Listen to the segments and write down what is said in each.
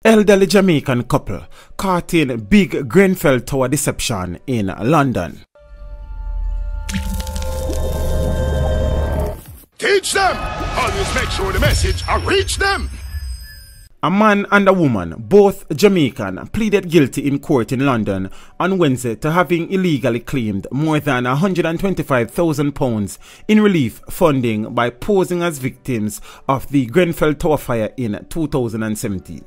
Elderly Jamaican couple caught in big Grenfell Tower deception in London. Teach them! Always make sure the message reach them! A man and a woman, both Jamaican, pleaded guilty in court in London on Wednesday to having illegally claimed more than £125,000 in relief funding by posing as victims of the Grenfell Tower fire in 2017.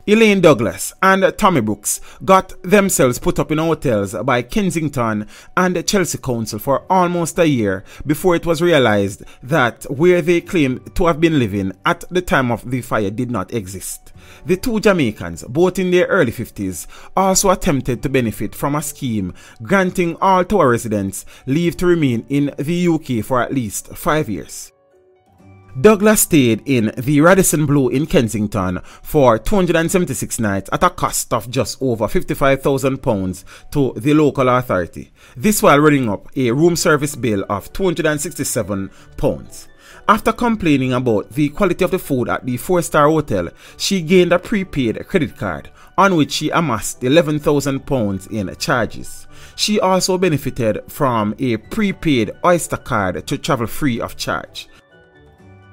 Elaine Douglas and Tommy Brooks got themselves put up in hotels by Kensington and Chelsea Council for almost a year before it was realized that where they claimed to have been living at the time of the fire did not exist. The two Jamaicans, both in their early 50s, also attempted to benefit from a scheme granting all Tower residents leave to remain in the UK for at least 5 years. Douglas stayed in the Radisson Blu in Kensington for 276 nights at a cost of just over £55,000 to the local authority. This while running up a room service bill of £267. After complaining about the quality of the food at the 4-star hotel, she gained a prepaid credit card on which she amassed £11,000 in charges. She also benefited from a prepaid Oyster card to travel free of charge.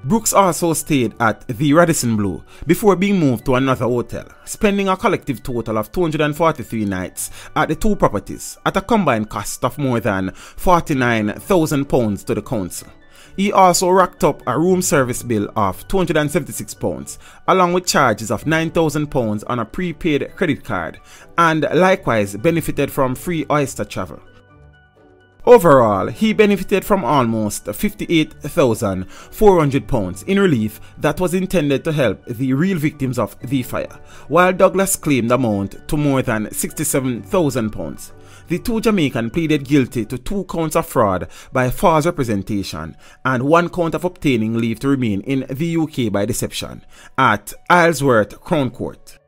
Brooks also stayed at the Radisson Blu before being moved to another hotel, spending a collective total of 243 nights at the two properties at a combined cost of more than £49,000 to the council. He also racked up a room service bill of £276 along with charges of £9,000 on a prepaid credit card and likewise benefited from free Oyster travel. Overall, he benefited from almost £58,400 in relief that was intended to help the real victims of the fire, while Douglas claimed the amount to more than £67,000. The two Jamaicans pleaded guilty to 2 counts of fraud by false representation and 1 count of obtaining leave to remain in the UK by deception at Isleworth Crown Court.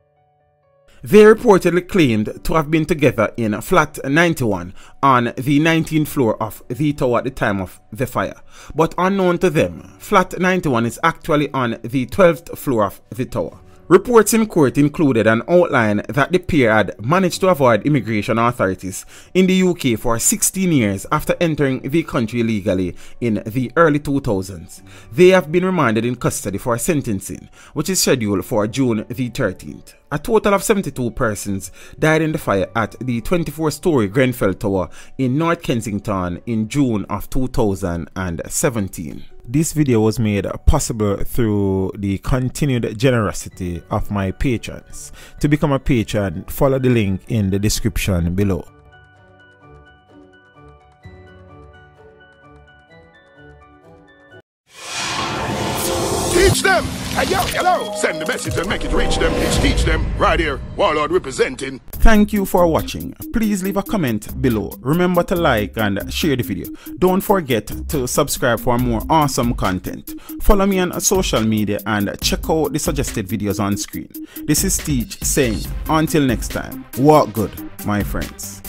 They reportedly claimed to have been together in flat 91 on the 19th floor of the tower at the time of the fire. But unknown to them, flat 91 is actually on the 12th floor of the tower. Reports in court included an outline that the pair had managed to avoid immigration authorities in the UK for 16 years after entering the country illegally in the early 2000s. They have been remanded in custody for sentencing, which is scheduled for June the 13th. A total of 72 persons died in the fire at the 24-story Grenfell Tower in North Kensington in June of 2017. This video was made possible through the continued generosity of my patrons. To become a patron, follow the link in the description below. Teach them! Hey, yo, hello! Send the message and make it reach them. It's Teach Them, right here, Warlord representing. Thank you for watching. Please leave a comment below. Remember to like and share the video. Don't forget to subscribe for more awesome content. Follow me on social media and check out the suggested videos on screen. This is Teach saying, until next time, walk good, my friends.